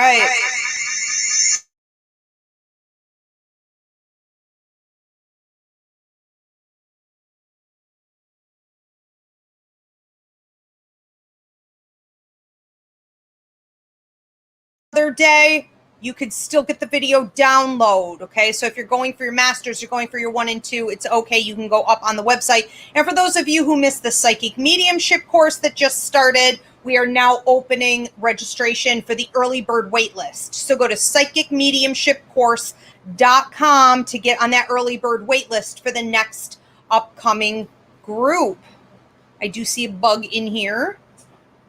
Right. Other day, you could still get the video download, okay? So if you're going for your masters, you're going for your 1 and 2, it's okay. You can go up on the website. And for those of you who missed the psychic mediumship course that just started, we are now opening registration for the early bird waitlist. So go to psychicmediumshipcourse.com to get on that early bird waitlist for the next upcoming group. I do see a bug in here.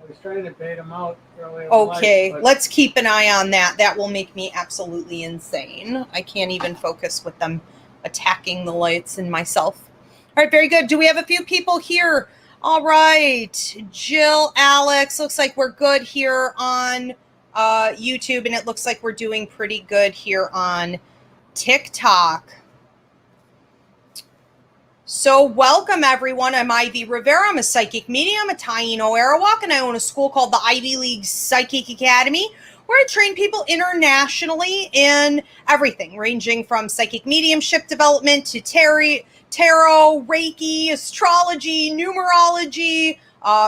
I was trying to bait them out earlier. Okay, let's keep an eye on that. That will make me absolutely insane. I can't even focus with them attacking the lights and myself. All right, very good. Do we have a few people here? All right, Jill, Alex, looks like we're good here on YouTube, and it looks like we're doing pretty good here on TikTok. So welcome, everyone. I'm Ivy Rivera. I'm a psychic medium, a Taino Arawak, and I own a school called the Ivy League Psychic Academy, where I train people internationally in everything, ranging from psychic mediumship development to tarot, Reiki, astrology, numerology,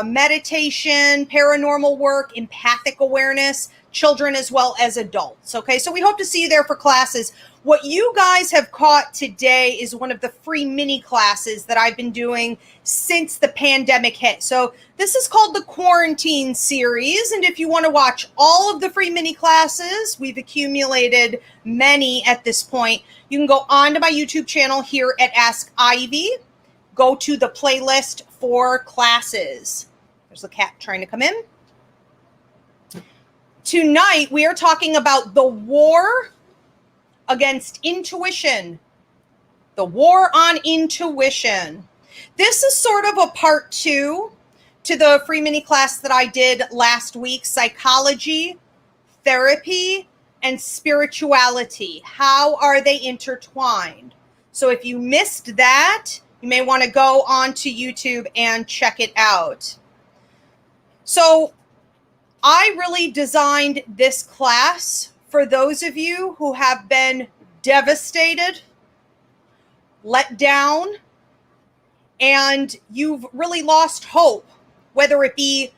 meditation, paranormal work, empathic awareness, children as well as adults. Okay, so we hope to see you there for classes. What you guys have caught today is one of the free mini classes that I've been doing since the pandemic hit. So this is called the Quarantine Series. And if you want to watch all of the free mini classes, we've accumulated many at this point. You can go onto my YouTube channel here at Ask Ivy. Go to the playlist for classes. There's a cat trying to come in. Tonight, we are talking about the war against intuition. The war on intuition. This is sort of a part 2 to the free mini class that I did last week, psychology, therapy, and spirituality. How are they intertwined? So if you missed that, you may want to go onto YouTube and check it out. So I really designed this class for those of you who have been devastated, let down, and you've really lost hope, whether it be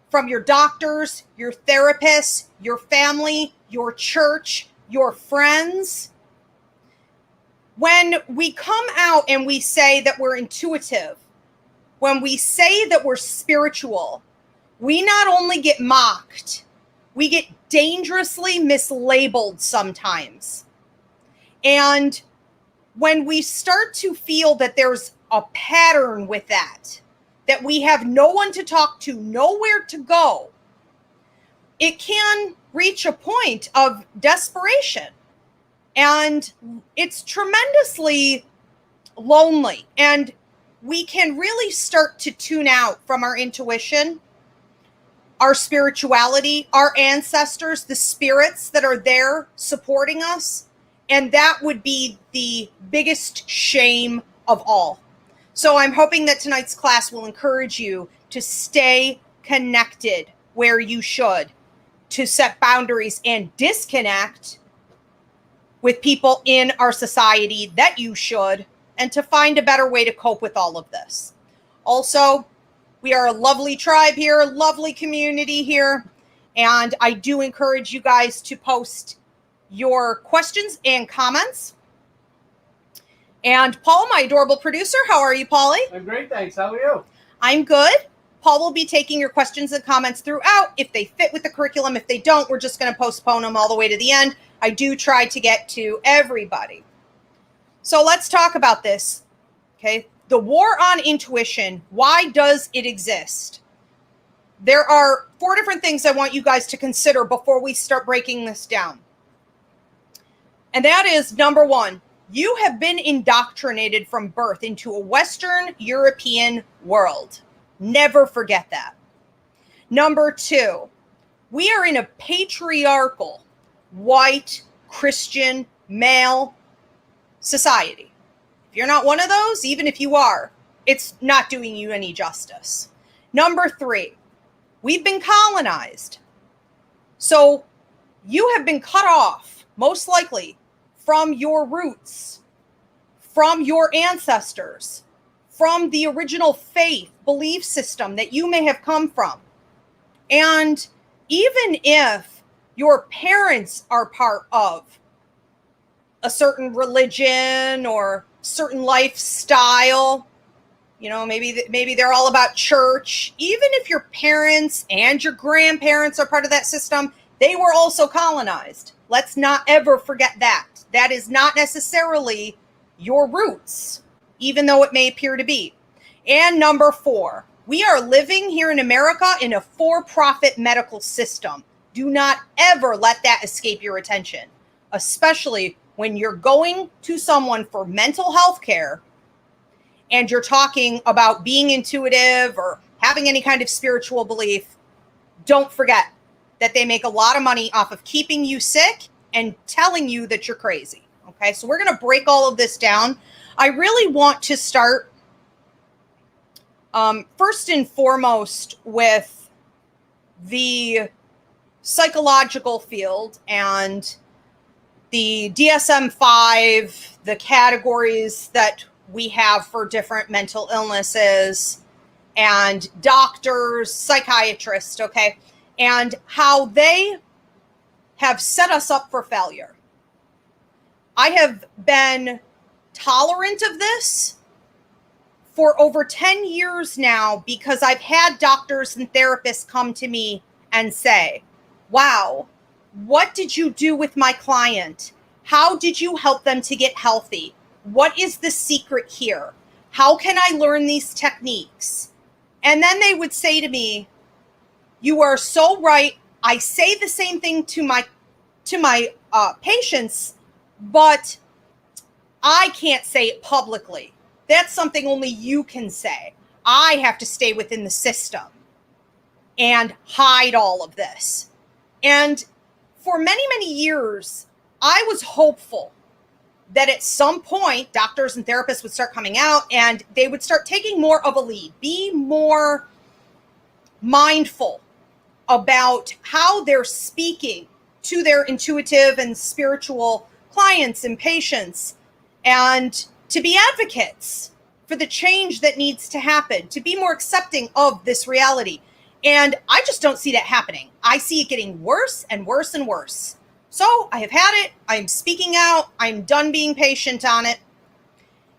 from your doctors, your therapists, your family, your church, your friends. When we come out and we say that we're intuitive, when we say that we're spiritual, we not only get mocked, we get dangerously mislabeled sometimes. And when we start to feel that there's a pattern with that we have no one to talk to, nowhere to go, it can reach a point of desperation. And it's tremendously lonely. And we can really start to tune out from our intuition, our spirituality, our ancestors, the spirits that are there supporting us. And that would be the biggest shame of all. So I'm hoping that tonight's class will encourage you to stay connected where you should, to set boundaries and disconnect with people in our society that you should, and to find a better way to cope with all of this. Also, we are a lovely tribe here, lovely community here, and I do encourage you guys to post your questions and comments. And Paul, my adorable producer, how are you, Paulie? I'm great, thanks. How are you? I'm good. Paul will be taking your questions and comments throughout. If they fit with the curriculum, if they don't, we're just going to postpone them all the way to the end. I do try to get to everybody. So let's talk about this, okay? The war on intuition. Why does it exist? There are 4 different things I want you guys to consider before we start breaking this down. And that is, number 1, you have been indoctrinated from birth into a Western European world. Never forget that. Number 2, we are in a patriarchal, white, Christian, male society. If you're not one of those, even if you are, it's not doing you any justice. Number 3, we've been colonized. So you have been cut off, most likely, from your roots, from your ancestors, from the original faith, belief system that you may have come from. And even if your parents are part of a certain religion or certain lifestyle, maybe they're all about church. Even if your parents and your grandparents are part of that system, they were also colonized. Let's not ever forget that. That is not necessarily your roots, even though it may appear to be. And number 4, we are living here in America in a for-profit medical system. Do not ever let that escape your attention, especially when you're going to someone for mental health care and you're talking about being intuitive or having any kind of spiritual belief. Don't forget that they make a lot of money off of keeping you sick and telling you that you're crazy. Okay, so we're going to break all of this down. I really want to start first and foremost with the psychological field and the DSM-5, the categories that we have for different mental illnesses, and doctors, psychiatrists, okay, and how they have set us up for failure. I have been tolerant of this for over 10 years now because I've had doctors and therapists come to me and say, wow, what did you do with my client? How did you help them to get healthy? What is the secret here? How can I learn these techniques? And then they would say to me, you are so right. I say the same thing to my patients, but I can't say it publicly. That's something only you can say. I have to stay within the system and hide all of this. And for many, many years, I was hopeful that at some point, doctors and therapists would start coming out and they would start taking more of a lead, be more mindful about how they're speaking to their intuitive and spiritual clients and patients, and to be advocates for the change that needs to happen, to be more accepting of this reality. And I just don't see that happening. I see it getting worse and worse and worse. So I have had it. I'm speaking out. I'm done being patient on it.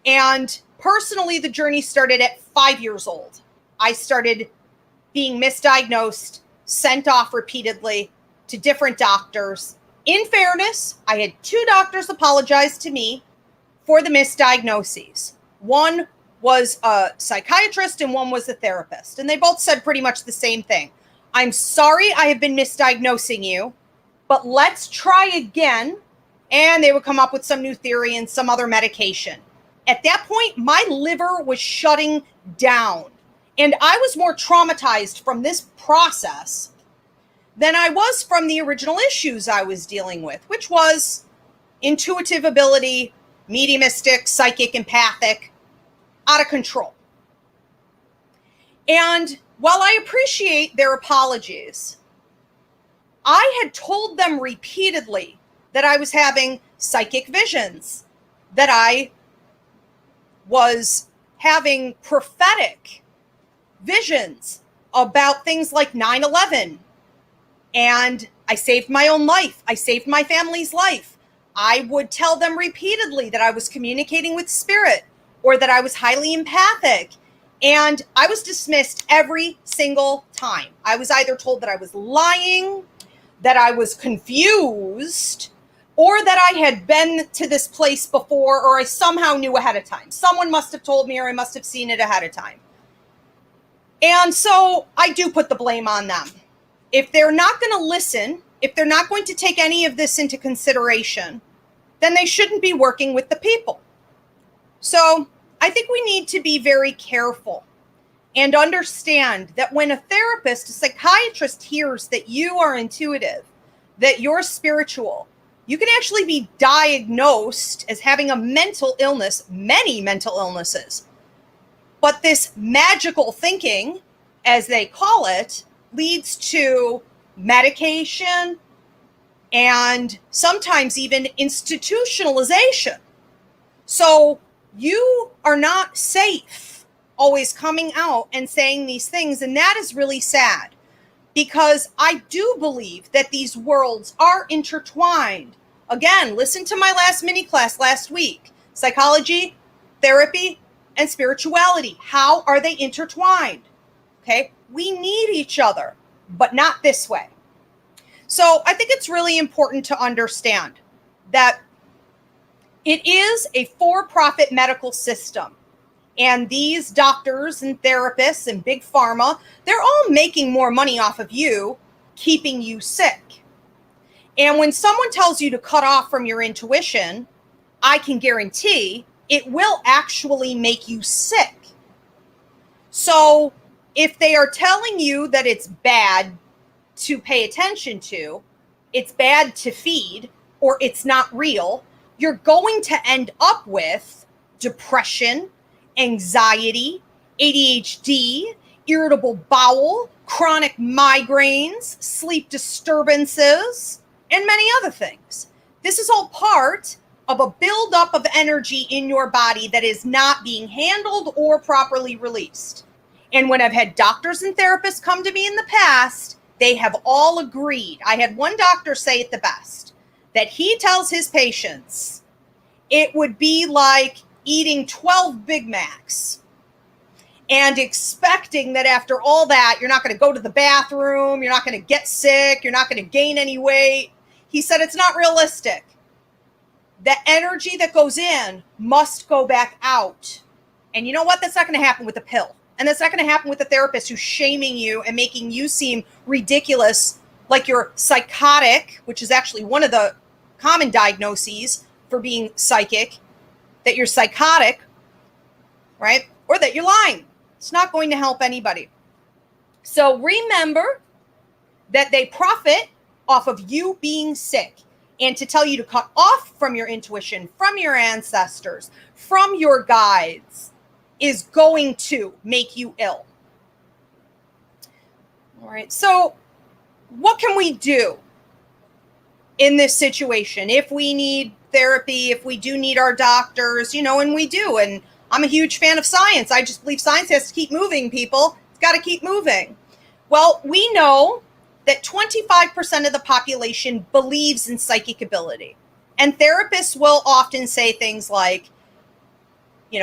And personally, the journey started at 5 years old. I started being misdiagnosed, sent off repeatedly to different doctors. In fairness, I had 2 doctors apologize to me for the misdiagnoses. One was a psychiatrist and one was a therapist. And they both said pretty much the same thing. I'm sorry I have been misdiagnosing you, but let's try again. And they would come up with some new theory and some other medication. At that point, my liver was shutting down. And I was more traumatized from this process than I was from the original issues I was dealing with, which was intuitive ability, mediumistic, psychic, empathic, out of control. And while I appreciate their apologies, I had told them repeatedly that I was having psychic visions, that I was having prophetic visions about things like 9/11. And I saved my own life. I saved my family's life. I would tell them repeatedly that I was communicating with spirit or that I was highly empathic. And I was dismissed every single time. I was either told that I was lying, that I was confused, or that I had been to this place before, or I somehow knew ahead of time. Someone must have told me, or I must have seen it ahead of time. And so I do put the blame on them. If they're not going to listen, if they're not going to take any of this into consideration, then they shouldn't be working with the people. So I think we need to be very careful and understand that when a therapist, a psychiatrist hears that you are intuitive, that you're spiritual, you can actually be diagnosed as having a mental illness, many mental illnesses. But this magical thinking, as they call it, leads to medication, and sometimes even institutionalization. So you are not safe always coming out and saying these things. And that is really sad, because I do believe that these worlds are intertwined. Again, listen to my last mini class last week. Psychology, therapy, and spirituality. How are they intertwined? Okay, we need each other, but not this way. So I think it's really important to understand that it is a for-profit medical system. And these doctors and therapists and big pharma, they're all making more money off of you, keeping you sick. And when someone tells you to cut off from your intuition, I can guarantee it will actually make you sick. So if they are telling you that it's bad to pay attention to, it's bad to feed, or it's not real, you're going to end up with depression, anxiety, ADHD, irritable bowel, chronic migraines, sleep disturbances, and many other things. This is all part of a buildup of energy in your body that is not being handled or properly released. And when I've had doctors and therapists come to me in the past, they have all agreed. I had one doctor say it the best, that he tells his patients it would be like eating 12 Big Macs and expecting that after all that, you're not going to go to the bathroom, you're not going to get sick, you're not going to gain any weight. He said it's not realistic. The energy that goes in must go back out. And you know what? That's not going to happen with a pill. And that's not going to happen with a therapist who's shaming you and making you seem ridiculous, like you're psychotic, which is actually one of the common diagnoses for being psychic, that you're psychotic, right? Or that you're lying. It's not going to help anybody. So remember that they profit off of you being sick, and to tell you to cut off from your intuition, from your ancestors, from your guides, is going to make you ill. All right, so what can we do in this situation? If we need therapy, if we do need our doctors, and we do. And I'm a huge fan of science. I just believe science has to keep moving, people. It's got to keep moving. Well, we know that 25% of the population believes in psychic ability. And therapists will often say things like,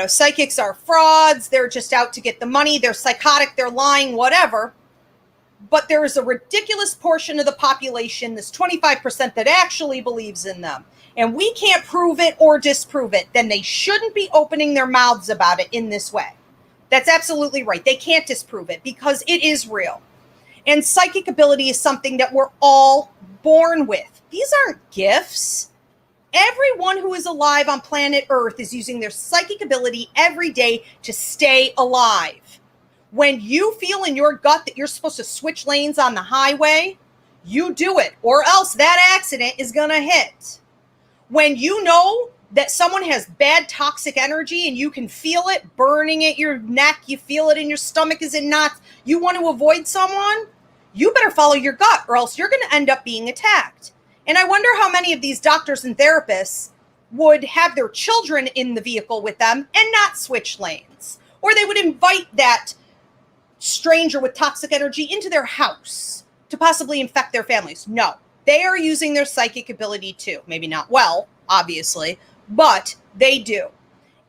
psychics are frauds, they're just out to get the money, they're psychotic, they're lying, whatever. But there is a ridiculous portion of the population, this 25%, that actually believes in them. And we can't prove it or disprove it. Then they shouldn't be opening their mouths about it in this way. That's absolutely right. They can't disprove it because it is real. And psychic ability is something that we're all born with. These aren't gifts. Everyone who is alive on planet Earth is using their psychic ability every day to stay alive. When you feel in your gut that you're supposed to switch lanes on the highway, you do it, or else that accident is going to hit. When you know that someone has bad toxic energy and you can feel it burning at your neck, you feel it in your stomach, is it not? You want to avoid someone? You better follow your gut, or else you're going to end up being attacked. And I wonder how many of these doctors and therapists would have their children in the vehicle with them and not switch lanes. Or they would invite that stranger with toxic energy into their house to possibly infect their families. No, they are using their psychic ability too. Maybe not well, obviously, but they do.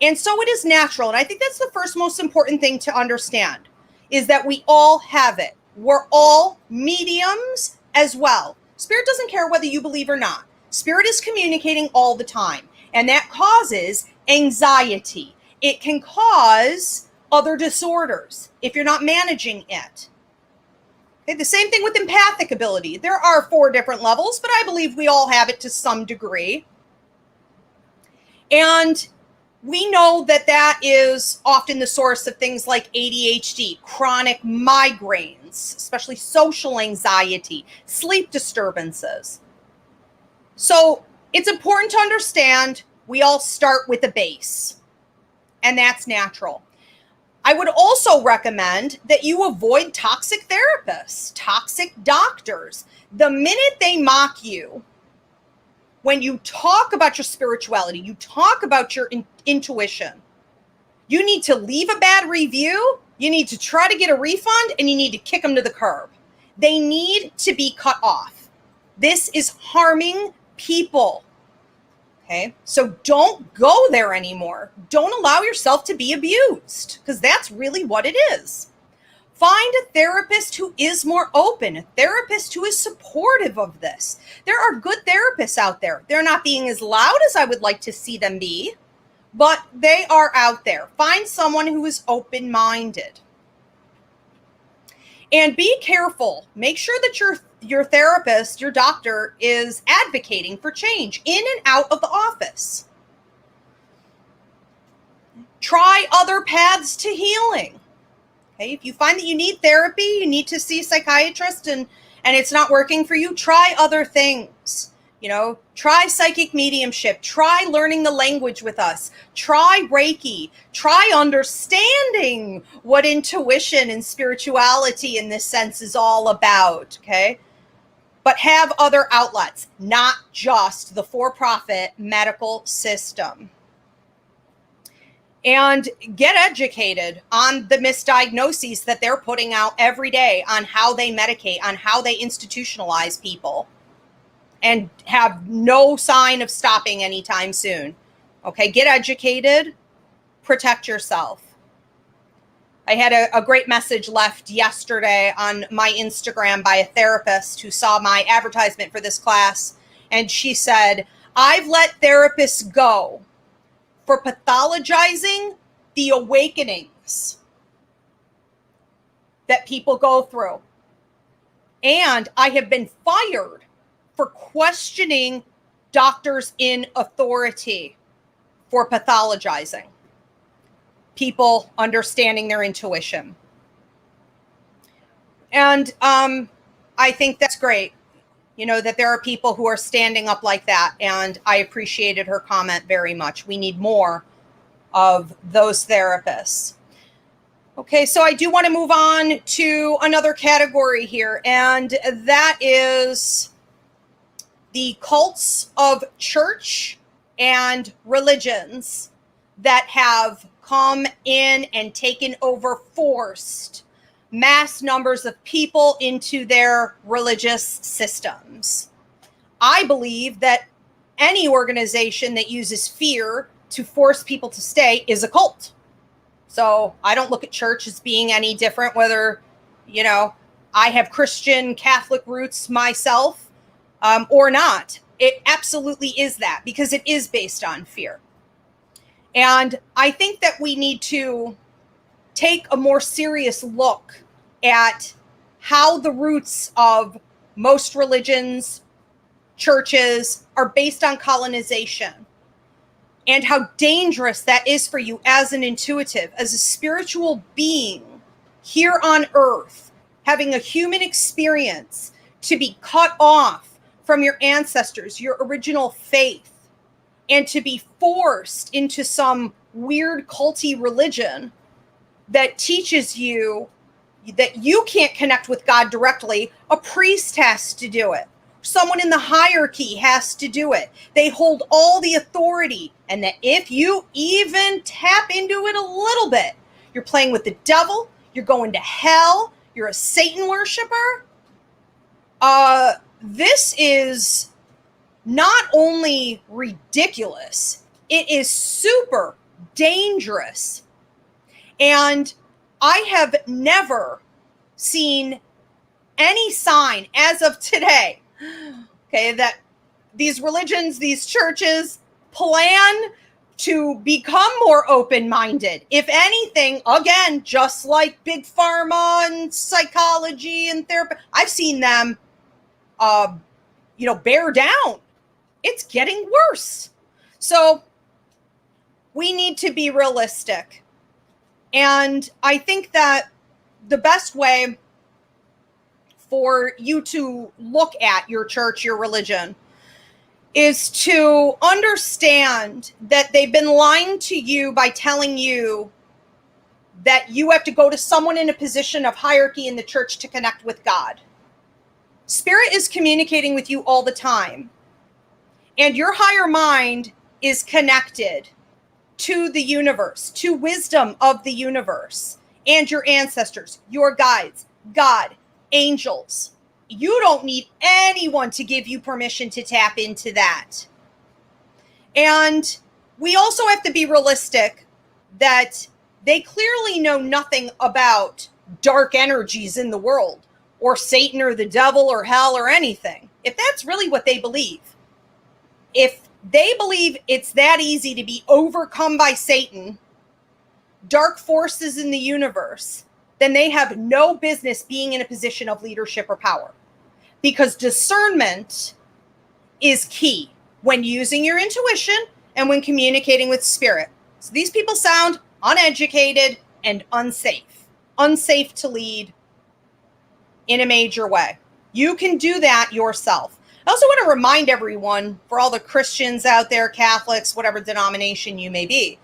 And so it is natural. And I think that's the first most important thing to understand, is that we all have it. We're all mediums as well. Spirit doesn't care whether you believe or not. Spirit is communicating all the time, and that causes anxiety. It can cause other disorders if you're not managing it. Okay, the same thing with empathic ability. There are 4 different levels, but I believe we all have it to some degree. And we know that that is often the source of things like ADHD, chronic migraines, especially social anxiety, sleep disturbances. So it's important to understand we all start with a base, and that's natural. I would also recommend that you avoid toxic therapists, toxic doctors. The minute they mock you when you talk about your spirituality, you talk about your intuition, you need to leave a bad review, you need to try to get a refund, and you need to kick them to the curb. They need to be cut off. This is harming people. Okay, so don't go there anymore. Don't allow yourself to be abused, because that's really what it is. Find a therapist who is more open, a therapist who is supportive of this. There are good therapists out there. They're not being as loud as I would like to see them be, but they are out there. Find someone who is open-minded. And be careful. Make sure that your therapist, your doctor, is advocating for change in and out of the office. Try other paths to healing. Okay, if you find that you need therapy, you need to see a psychiatrist, and it's not working for you, try other things. You know, try psychic mediumship, try learning the language with us, try Reiki, try understanding what intuition and spirituality in this sense is all about, okay? But have other outlets, not just the for-profit medical system. And get educated on the misdiagnoses that they're putting out every day on how they medicate, on how they institutionalize people, and have no sign of stopping anytime soon. Okay, get educated, protect yourself. I had a great message left yesterday on my Instagram by a therapist who saw my advertisement for this class, and she said, "I've let therapists go for pathologizing the awakenings that people go through. And I have been fired for questioning doctors in authority for pathologizing people understanding their intuition." And I think that's great. You know, that there are people who are standing up like that. And I appreciated her comment very much. We need more of those therapists. Okay, so I do want to move on to another category here. And that is the cults of church and religions that have come in and taken over, forced mass numbers of people into their religious systems. I believe that any organization that uses fear to force people to stay is a cult. So I don't look at church as being any different, whether, you know, I have Christian Catholic roots myself or not. It absolutely is that, because it is based on fear. And I think that we need to take a more serious look at how the roots of most religions, churches, are based on colonization, and how dangerous that is for you as an intuitive, as a spiritual being here on earth, having a human experience, to be cut off from your ancestors, your original faith, and to be forced into some weird culty religion that teaches you that you can't connect with God directly. A priest has to do it. Someone in the hierarchy has to do it. They hold all the authority. And that if you even tap into it a little bit, you're playing with the devil, you're going to hell, you're a Satan worshiper. This is not only ridiculous, it is super dangerous. And I have never seen any sign as of today, okay, that these religions, these churches plan to become more open-minded. If anything, again, just like big pharma and psychology and therapy, I've seen them, bear down. It's getting worse. So we need to be realistic. And I think that the best way for you to look at your church, your religion, is to understand that they've been lying to you by telling you that you have to go to someone in a position of hierarchy in the church to connect with God. Spirit is communicating with you all the time. And your higher mind is connected to the universe, to wisdom of the universe, and your ancestors, your guides, God, angels. You don't need anyone to give you permission to tap into that. And we also have to be realistic that they clearly know nothing about dark energies in the world, or Satan or the devil or hell or anything. If that's really what they believe, if they believe it's that easy to be overcome by Satan, dark forces in the universe, then they have no business being in a position of leadership or power. Because discernment is key when using your intuition and when communicating with spirit. So these people sound uneducated and unsafe to lead in a major way. You can do that yourself. I also want to remind everyone, for all the Christians out there, Catholics, whatever denomination you may be,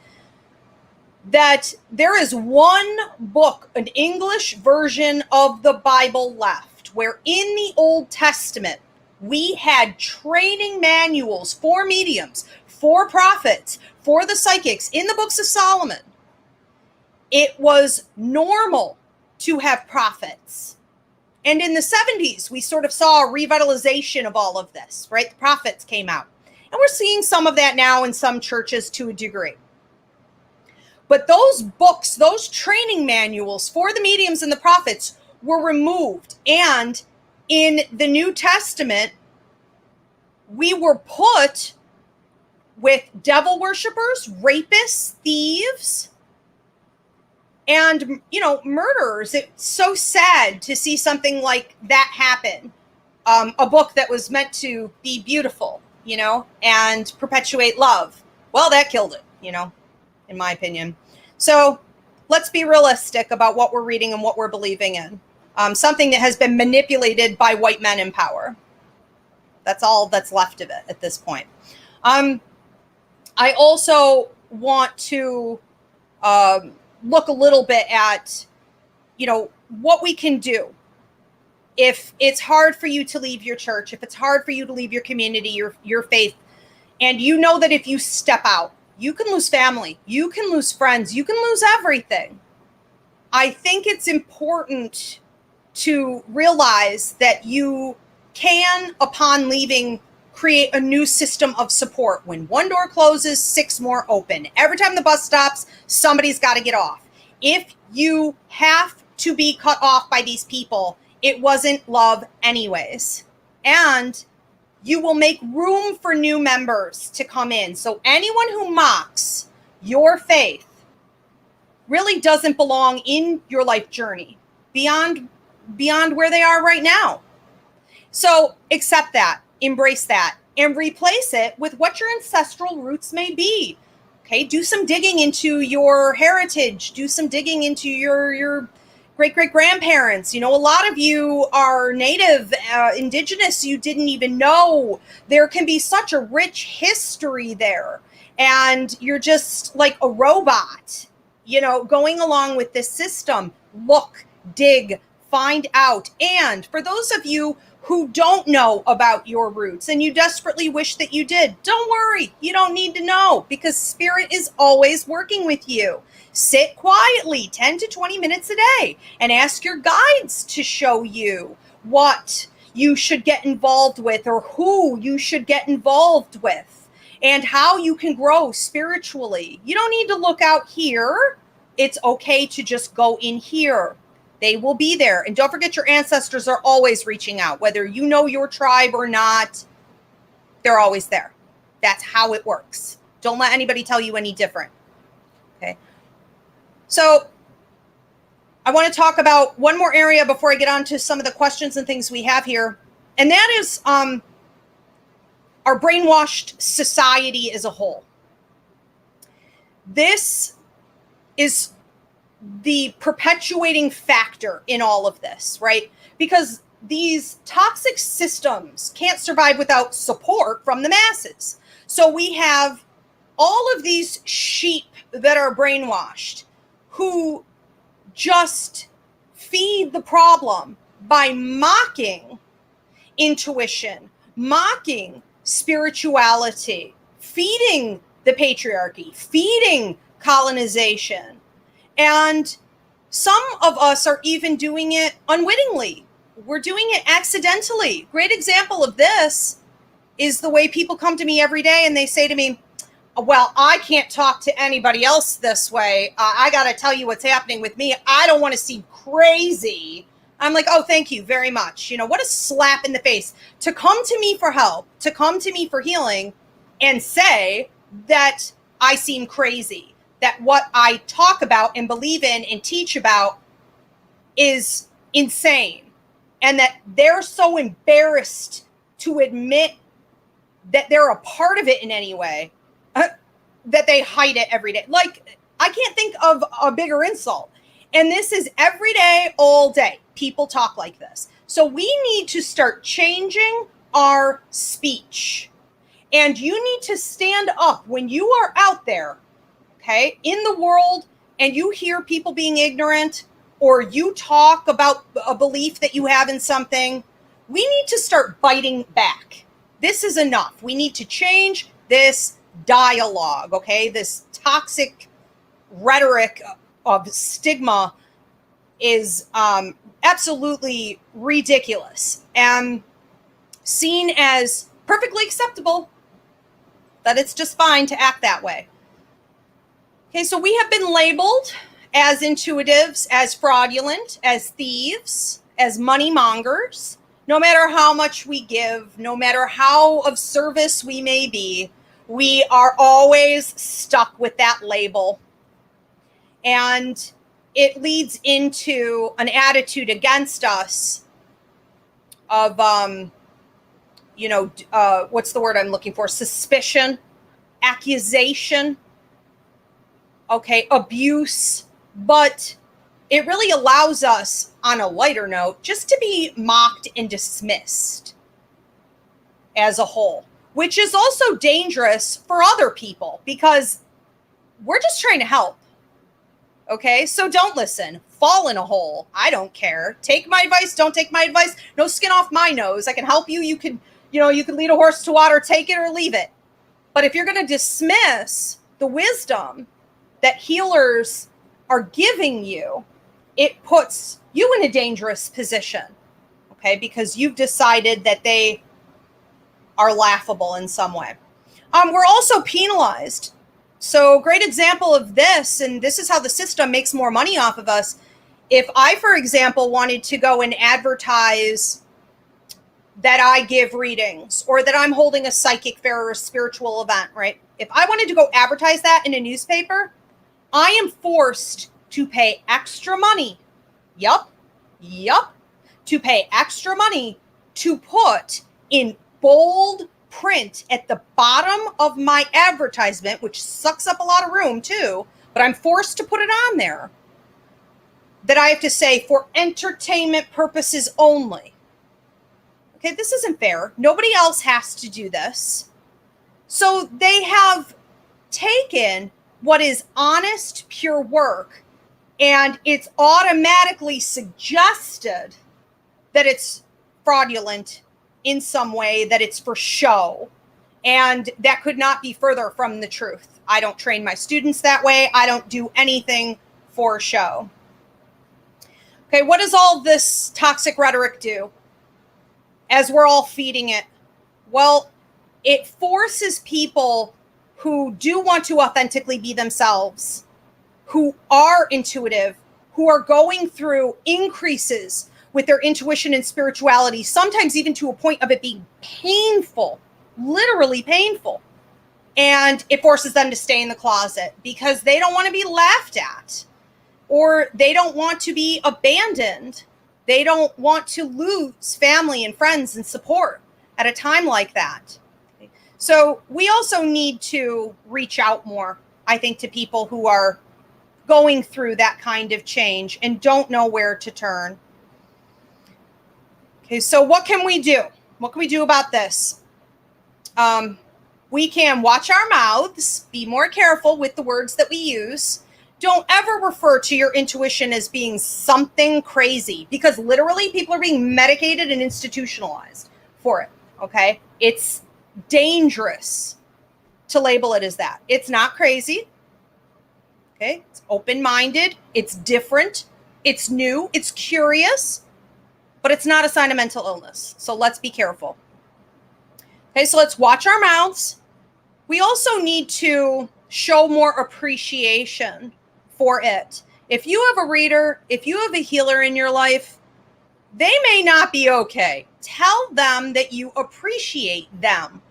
that there is one book, an English version of the Bible left, where in the Old Testament, we had training manuals for mediums, for prophets, for the psychics in the books of Solomon. It was normal to have prophets. And in the 70s, we sort of saw a revitalization of all of this, right? The prophets came out. And we're seeing some of that now in some churches to a degree. But those books, those training manuals for the mediums and the prophets were removed. And in the New Testament, we were put with devil worshipers, rapists, thieves, and, murderers. It's so sad to see something like that happen. A book that was meant to be beautiful, and perpetuate love. Well, that killed it, in my opinion. So let's be realistic about what we're reading and what we're believing in. Something that has been manipulated by white men in power. That's all that's left of it at this point. I also want to look a little bit at, what we can do. If it's hard for you to leave your church, if it's hard for you to leave your community, your faith, and you know that if you step out, you can lose family, you can lose friends, you can lose everything. I think it's important to realize that you can, upon leaving, create a new system of support. When one door closes, 6 more open. Every time the bus stops, somebody's got to get off. If you have to be cut off by these people, it wasn't love anyways. And you will make room for new members to come in. So anyone who mocks your faith really doesn't belong in your life journey beyond where they are right now. So accept that, embrace that, and replace it with what your ancestral roots may be. Okay, do some digging into your heritage. Do some digging into your great-great-grandparents. A lot of you are native, indigenous, you didn't even know. There can be such a rich history there. And you're just like a robot, going along with this system. Look, dig, find out. And for those of you who don't know about your roots and you desperately wish that you did, don't worry. You don't need to know, because spirit is always working with you. Sit quietly 10 to 20 minutes a day and ask your guides to show you what you should get involved with, or who you should get involved with, and how you can grow spiritually. You don't need to look out here. It's okay to just go in here. They will be there. And don't forget, your ancestors are always reaching out. Whether you know your tribe or not, they're always there. That's how it works. Don't let anybody tell you any different. Okay. So I want to talk about one more area before I get on to some of the questions and things we have here. And that is our brainwashed society as a whole. This is the perpetuating factor in all of this, right? Because these toxic systems can't survive without support from the masses. So we have all of these sheep that are brainwashed who just feed the problem by mocking intuition, mocking spirituality, feeding the patriarchy, feeding colonization. And some of us are even doing it unwittingly. We're doing it accidentally. Great example of this is the way people come to me every day and they say to me, well, I can't talk to anybody else this way. I got to tell you what's happening with me. I don't want to seem crazy. I'm like, oh, thank you very much. You know, what a slap in the face to come to me for help, to come to me for healing and say that I seem crazy, that what I talk about and believe in and teach about is insane, and that they're so embarrassed to admit that they're a part of it in any way, that they hide it every day. Like, I can't think of a bigger insult. And this is every day, all day. People talk like this. So we need to start changing our speech. And you need to stand up when you are out there, okay, in the world, and you hear people being ignorant, or you talk about a belief that you have in something. We need to start biting back. This is enough. We need to change this dialogue, okay? This toxic rhetoric of stigma is absolutely ridiculous and seen as perfectly acceptable, that it's just fine to act that way. Okay, so we have been labeled as intuitives, as fraudulent, as thieves, as money mongers. No matter how much we give, no matter how of service we may be, we are always stuck with that label. And it leads into an attitude against us of, what's the word I'm looking for? Suspicion, accusation, okay, abuse. But it really allows us, on a lighter note, just to be mocked and dismissed as a whole, which is also dangerous for other people because we're just trying to help. Okay, so don't listen. Fall in a hole. I don't care. Take my advice. Don't take my advice. No skin off my nose. I can help you. You can lead a horse to water. Take it or leave it. But if you're going to dismiss the wisdom that healers are giving you, it puts you in a dangerous position. Okay, because you've decided that they are laughable in some way. We're also penalized. So great example of this, and this is how the system makes more money off of us. If I, for example, wanted to go and advertise that I give readings or that I'm holding a psychic fair or a spiritual event, right? If I wanted to go advertise that in a newspaper, I am forced to pay extra money. Yup. To pay extra money to put in bold print at the bottom of my advertisement, which sucks up a lot of room too, but I'm forced to put it on there, that I have to say for entertainment purposes only. Okay, this isn't fair. Nobody else has to do this. So they have taken what is honest, pure work, and it's automatically suggested that it's fraudulent in some way, that it's for show. And that could not be further from the truth. I don't train my students that way. I don't do anything for show. Okay, what does all this toxic rhetoric do as we're all feeding it? Well, it forces people who do want to authentically be themselves, who are intuitive, who are going through increases with their intuition and spirituality, sometimes even to a point of it being painful, literally painful. And it forces them to stay in the closet because they don't want to be laughed at, or they don't want to be abandoned. They don't want to lose family and friends and support at a time like that. So we also need to reach out more, I think, to people who are going through that kind of change and don't know where to turn. Okay, so what can we do? What can we do about this? We can watch our mouths, be more careful with the words that we use. Don't ever refer to your intuition as being something crazy, because literally people are being medicated and institutionalized for it, okay? It's dangerous to label it as that. It's not crazy. Okay. It's open-minded. It's different. It's new. It's curious, but it's not a sign of mental illness. So let's be careful. Okay. So let's watch our mouths. We also need to show more appreciation for it. If you have a reader, if you have a healer in your life, they may not be okay. Tell them that you appreciate them.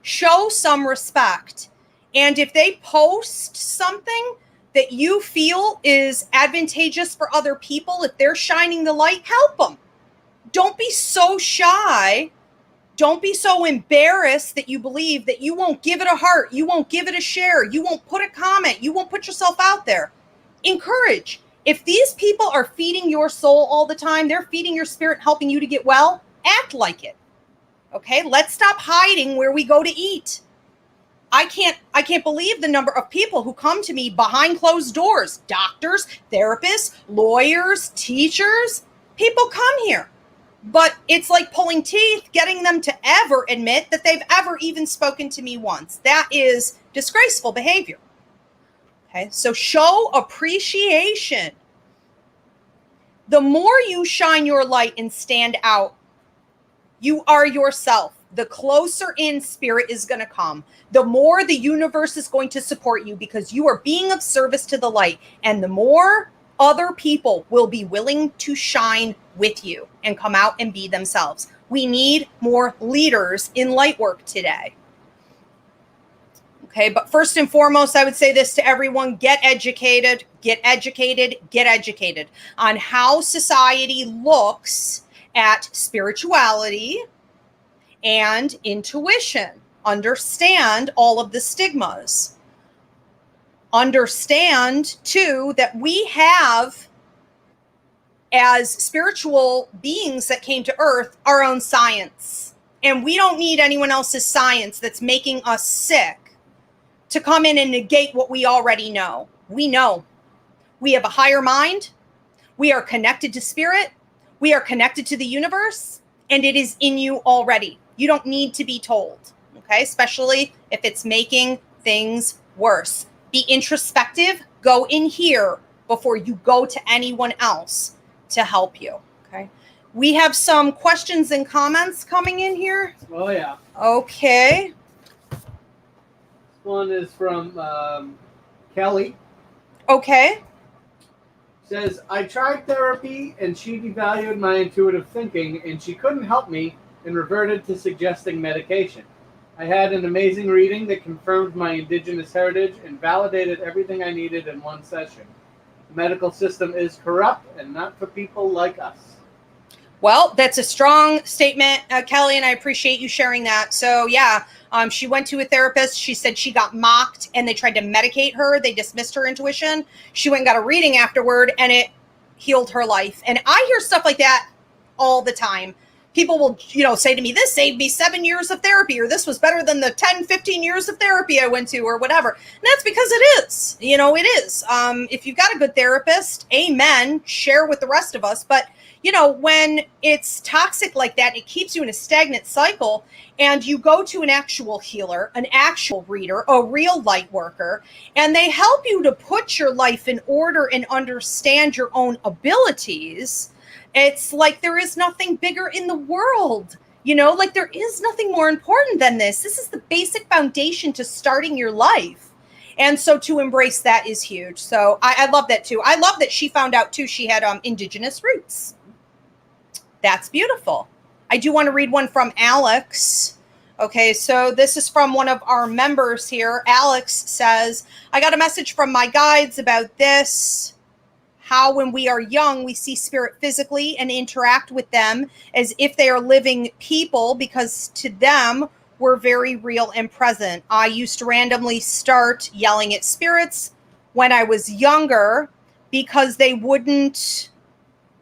Show some respect. And if they post something that you feel is advantageous for other people, if they're shining the light, help them. Don't be so shy. Don't be so embarrassed that you believe that you won't give it a heart, you won't give it a share, you won't put a comment, you won't put yourself out there. Encourage. If these people are feeding your soul all the time, they're feeding your spirit, helping you to get well, act like it. Okay, let's stop hiding where we go to eat. I can't believe the number of people who come to me behind closed doors. Doctors, therapists, lawyers, teachers. People come here. But it's like pulling teeth, getting them to ever admit that they've ever even spoken to me once. That is disgraceful behavior. Okay, so show appreciation. The more you shine your light and stand out, you are yourself. The closer in spirit is going to come. The more the universe is going to support you because you are being of service to the light. And the more other people will be willing to shine with you and come out and be themselves. We need more leaders in Lightwork today. Okay, but first and foremost, I would say this to everyone: get educated, get educated, get educated on how society looks at spirituality and intuition. Understand all of the stigmas. Understand, too, that we have, as spiritual beings that came to Earth, our own science. And we don't need anyone else's science that's making us sick to come in and negate what we already know. We know. We have a higher mind. We are connected to spirit. We are connected to the universe. And it is in you already. You don't need to be told. Okay? Especially if it's making things worse. Be introspective. Go in here before you go to anyone else to help you. Okay. We have some questions and comments coming in here. Oh, yeah. Okay. This one is from Kelly. Okay. Says, I tried therapy and she devalued my intuitive thinking and she couldn't help me and reverted to suggesting medication. I had an amazing reading that confirmed my indigenous heritage and validated everything I needed in one session. The medical system is corrupt and not for people like us. Well, that's a strong statement, Kelly, and I appreciate you sharing that. So, yeah, she went to a therapist. She said she got mocked and they tried to medicate her. They dismissed her intuition. She went and got a reading afterward and it healed her life. And I hear stuff like that all the time. People will, say to me, this saved me 7 years of therapy, or this was better than the 10, 15 years of therapy I went to, or whatever. And that's because it is. It is. If you've got a good therapist, amen, share with the rest of us. But, when it's toxic like that, it keeps you in a stagnant cycle, and you go to an actual healer, an actual reader, a real light worker, and they help you to put your life in order and understand your own abilities. It's like there is nothing bigger in the world, like there is nothing more important than this. This is the basic foundation to starting your life. And so to embrace that is huge. So I love that too. I love that she found out too she had indigenous roots. That's beautiful. I do want to read one from Alex. Okay, so this is from one of our members here. Alex says, I got a message from my guides about this. How when we are young, we see spirit physically and interact with them as if they are living people, because to them, we're very real and present. I used to randomly start yelling at spirits when I was younger because they wouldn't,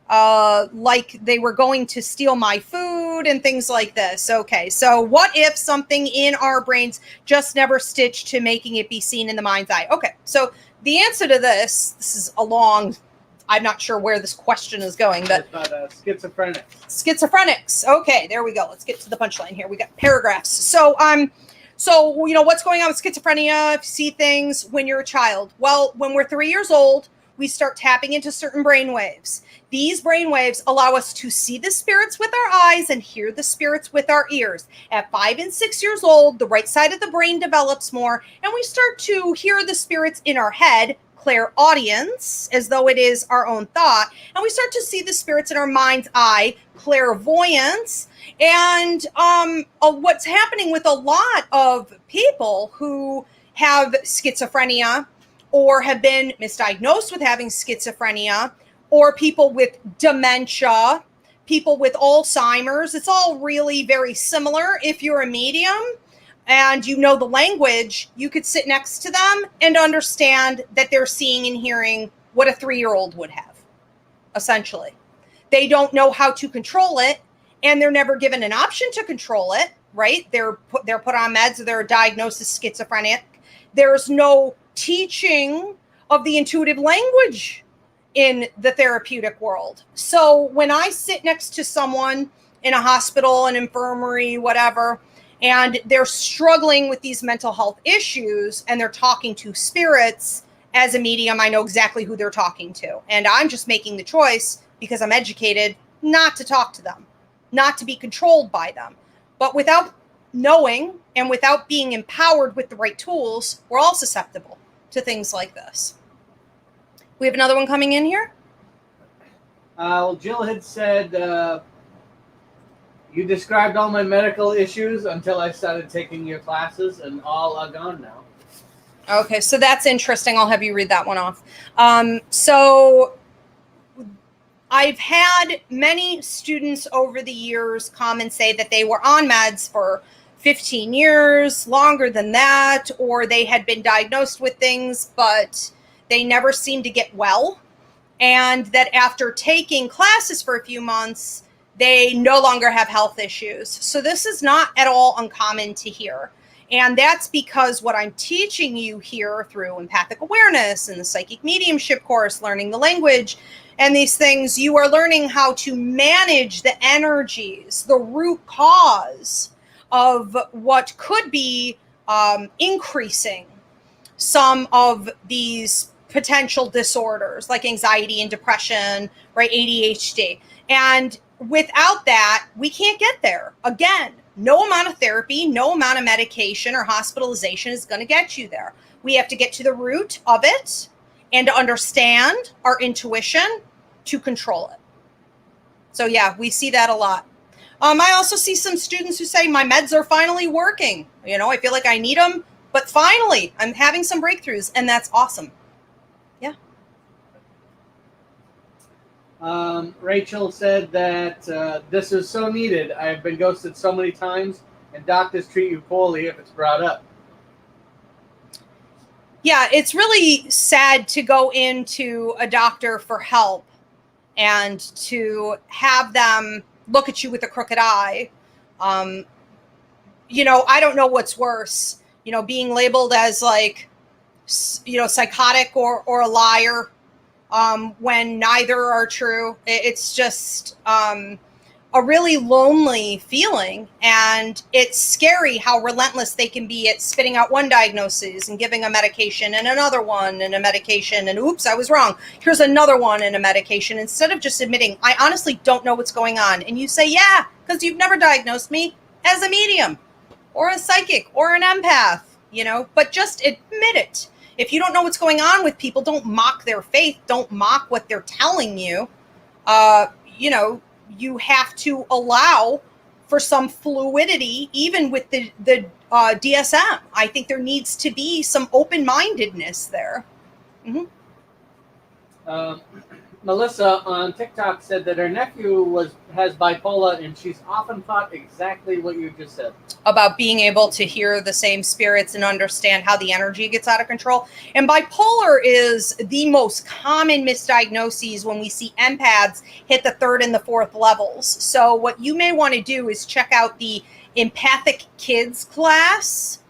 like they were going to steal my food and things like this. Okay, so what if something in our brains just never stitched to making it be seen in the mind's eye? Okay, so the answer to this is a long I'm not sure where this question is going, but schizophrenics. Schizophrenics. Okay, there we go. Let's get to the punchline here. We got paragraphs. So what's going on with schizophrenia? If you see things when you're a child. Well, when we're 3 years old, we start tapping into certain brain waves. These brain waves allow us to see the spirits with our eyes and hear the spirits with our ears. At 5 and 6 years old, the right side of the brain develops more, and we start to hear the spirits in our head, clairaudience, as though it is our own thought, and we start to see the spirits in our mind's eye, clairvoyance. And what's happening with a lot of people who have schizophrenia or have been misdiagnosed with having schizophrenia, or people with dementia, people with Alzheimer's, it's all really very similar. If you're a medium and you know the language, you could sit next to them and understand that they're seeing and hearing what a 3-year-old would have, essentially. They don't know how to control it, and they're never given an option to control it, right? They're put on meds, or they're diagnosed as schizophrenic. There's no teaching of the intuitive language in the therapeutic world. So when I sit next to someone in a hospital, an infirmary, whatever, and they're struggling with these mental health issues and they're talking to spirits, as a medium, I know exactly who they're talking to. And I'm just making the choice, because I'm educated, not to talk to them, not to be controlled by them. But without knowing and without being empowered with the right tools, we're all susceptible to things like this. We have another one coming in here. Jill had said, you described all my medical issues until I started taking your classes, and all are gone now. Okay, so that's interesting. I'll have you read that one off. So I've had many students over the years come and say that they were on meds for 15 years, longer than that, or they had been diagnosed with things, but they never seemed to get well. And that after taking classes for a few months, they no longer have health issues. So this is not at all uncommon to hear. And that's because what I'm teaching you here through empathic awareness and the psychic mediumship course, learning the language and these things, you are learning how to manage the energies, the root cause of what could be increasing some of these potential disorders like anxiety and depression, right? ADHD. And without that, we can't get there. Again, no amount of therapy, no amount of medication or hospitalization is going to get you there. We have to get to the root of it and to understand our intuition to control it. So yeah, we see that a lot. I also see some students who say my meds are finally working. You know, I feel like I need them, but finally I'm having some breakthroughs, and that's awesome. Yeah. Rachel said that this is so needed. I have been ghosted so many times, and doctors treat you poorly if it's brought up. Yeah, it's really sad to go into a doctor for help and to have them look at you with a crooked eye. You know, I don't know what's worse, you know, being labeled as like, you know, psychotic or a liar, when neither are true. It's just a really lonely feeling, and it's scary how relentless they can be at spitting out one diagnosis and giving a medication and another one and a medication, and oops, I was wrong, here's another one and a medication, instead of just admitting, I honestly don't know what's going on. And you say, yeah, because you've never diagnosed me as a medium or a psychic or an empath, you know, but just admit it. If you don't know what's going on with people, don't mock their faith. Don't mock what they're telling you. You know, you have to allow for some fluidity, even with the DSM. I think there needs to be some open-mindedness there. Mm-hmm. Melissa on TikTok said that her nephew has bipolar, and she's often thought exactly what you just said. About being able to hear the same spirits and understand how the energy gets out of control. And bipolar is the most common misdiagnoses when we see empaths hit the 3rd and the 4th levels. So what you may want to do is check out the Empathic Kids class.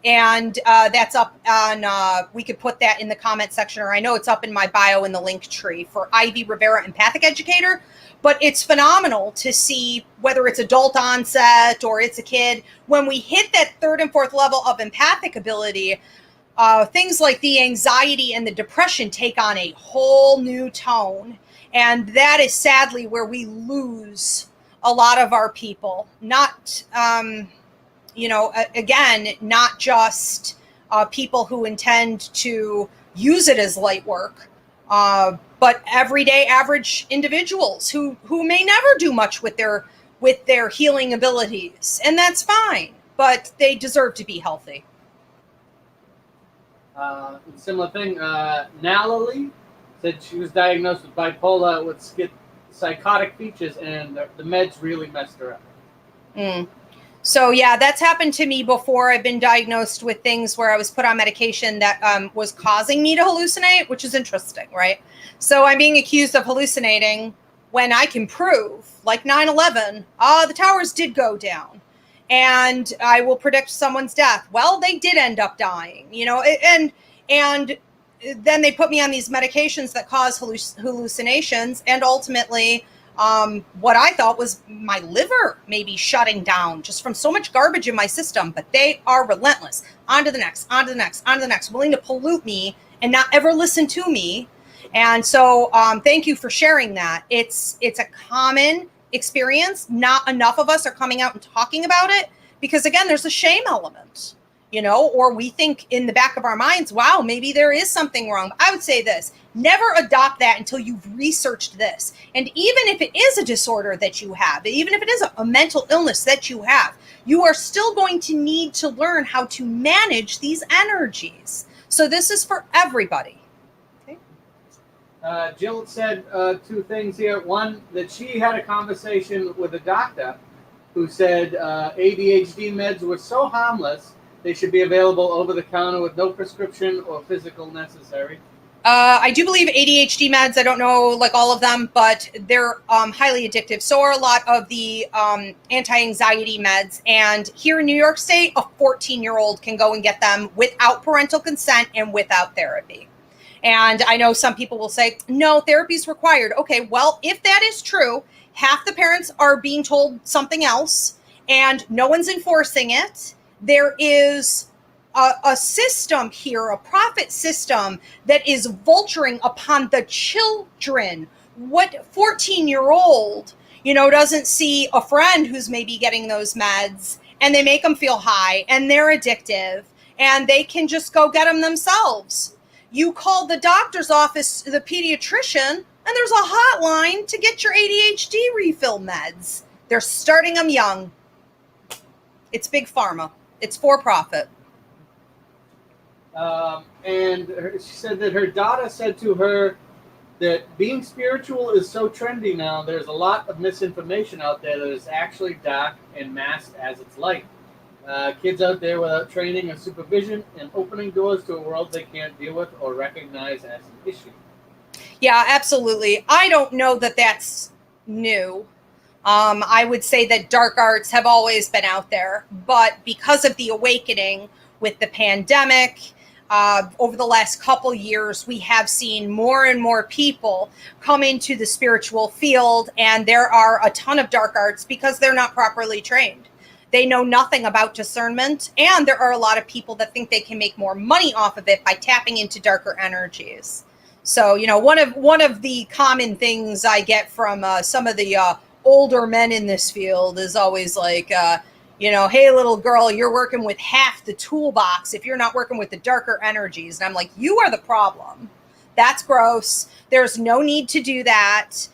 And that's up on, we could put that in the comment section, or I know it's up in my bio in the link tree for Ivy Rivera, Empathic Educator. But it's phenomenal to see whether it's adult onset or it's a kid. When we hit that third and fourth level of empathic ability, things like the anxiety and the depression take on a whole new tone. And that is sadly where we lose a lot of our people. Not, again, not just people who intend to use it as light work, but everyday average individuals who may never do much with their healing abilities. And that's fine, but they deserve to be healthy. Similar thing, Natalie said she was diagnosed with bipolar with psychotic features, and the meds really messed her up. So yeah, that's happened to me before. I've been diagnosed with things where I was put on medication that was causing me to hallucinate, which is interesting, right? So I'm being accused of hallucinating when I can prove, like 9/11, the towers did go down, and I will predict someone's death. Well, they did end up dying, and then they put me on these medications that cause hallucinations, and ultimately, what I thought was my liver maybe shutting down just from so much garbage in my system, but they are relentless. On to the next, on to the next, on to the next, willing to pollute me and not ever listen to me. And so thank you for sharing that. It's a common experience. Not enough of us are coming out and talking about it because, again, there's a shame element, or we think in the back of our minds, wow, maybe there is something wrong. I would say this: never adopt that until you've researched this. And even if it is a disorder that you have, even if it is a mental illness that you have, you are still going to need to learn how to manage these energies. So this is for everybody. Okay. Jill said two things here. One, that she had a conversation with a doctor who said ADHD meds were so harmless, they should be available over the counter with no prescription or physical necessary. I do believe ADHD meds, I don't know like all of them, but they're highly addictive. So are a lot of the anti-anxiety meds. And here in New York State, a 14-year-old can go and get them without parental consent and without therapy. And I know some people will say, no, therapy is required. Okay, well, if that is true, half the parents are being told something else and no one's enforcing it. There is a system here, a profit system that is vulturing upon the children. What 14-year-old, doesn't see a friend who's maybe getting those meds and they make them feel high and they're addictive and they can just go get them themselves. You call the doctor's office, the pediatrician, and there's a hotline to get your ADHD refill meds. They're starting them young. It's big pharma. It's for profit. And she said that her daughter said to her that being spiritual is so trendy now. There's a lot of misinformation out there that is actually dark and masked as its light. Kids out there without training or supervision and opening doors to a world they can't deal with or recognize as an issue. Yeah, absolutely. I don't know that that's new. I would say that dark arts have always been out there, but because of the awakening with the pandemic, over the last couple years, we have seen more and more people come into the spiritual field, and there are a ton of dark arts because they're not properly trained. They know nothing about discernment, and there are a lot of people that think they can make more money off of it by tapping into darker energies. So, one of the common things I get from some of the older men in this field is always like, hey, little girl, you're working with half the toolbox if you're not working with the darker energies. And I'm like, you are the problem. That's gross. There's no need to do that.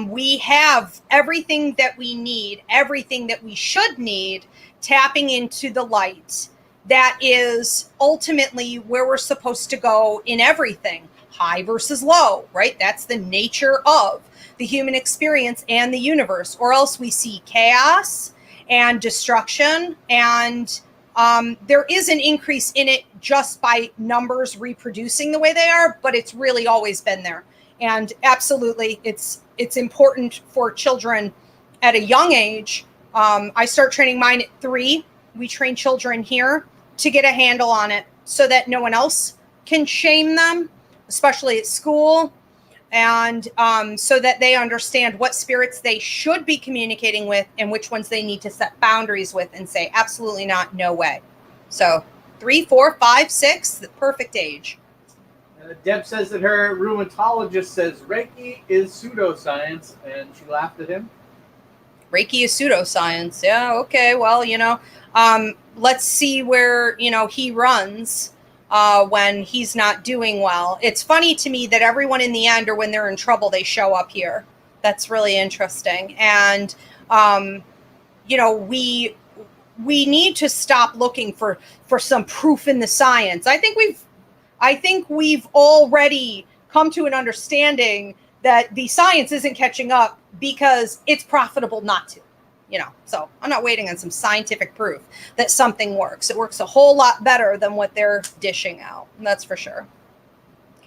We have everything that we need, everything that we should need, tapping into the light. That is ultimately where we're supposed to go in everything. High versus low, right? That's the nature of the human experience and the universe, or else we see chaos and destruction. And there is an increase in it just by numbers reproducing the way they are, but it's really always been there. And absolutely, it's important for children at a young age. I start training mine at 3. We train children here to get a handle on it so that no one else can shame them, especially at school, and so that they understand what spirits they should be communicating with and which ones they need to set boundaries with and say, absolutely not, no way. So 3, 4, 5, 6, the perfect age. Deb says that her rheumatologist says Reiki is pseudoscience, and she laughed at him. Reiki is pseudoscience. Yeah, okay. Well, let's see where, he runs when he's not doing well. It's funny to me that everyone in the end, or when they're in trouble, they show up here. That's really interesting. And, we need to stop looking for some proof in the science. I think we've already come to an understanding that the science isn't catching up because it's profitable not to, So I'm not waiting on some scientific proof that something works. It works a whole lot better than what they're dishing out. And that's for sure.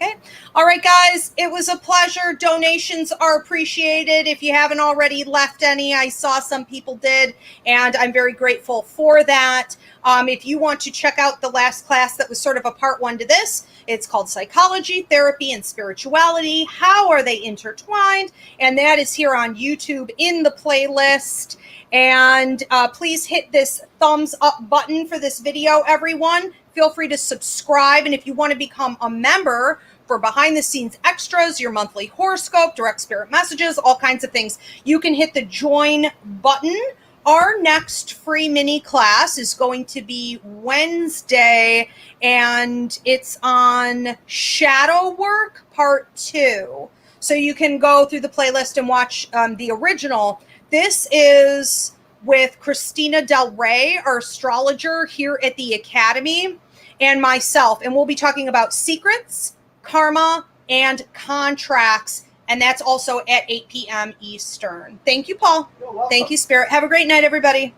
Okay. All right, guys, it was a pleasure. Donations are appreciated. If you haven't already left any, I saw some people did, and I'm very grateful for that. If you want to check out the last class that was sort of a part 1 to this, it's called Psychology, Therapy, and Spirituality. How are they intertwined? And that is here on YouTube in the playlist. And please hit this thumbs up button for this video, everyone. Feel free to subscribe. And if you want to become a member for behind the scenes extras, your monthly horoscope, direct spirit messages, all kinds of things, you can hit the join button. Our next free mini class is going to be Wednesday, and it's on shadow work part 2. So you can go through the playlist and watch the original. This is with Christina Del Rey, our astrologer here at the Academy, and myself. And we'll be talking about secrets, karma, and contracts. And that's also at 8 p.m. Eastern. Thank you, Paul. You're welcome. Thank you, Spirit. Have a great night, everybody.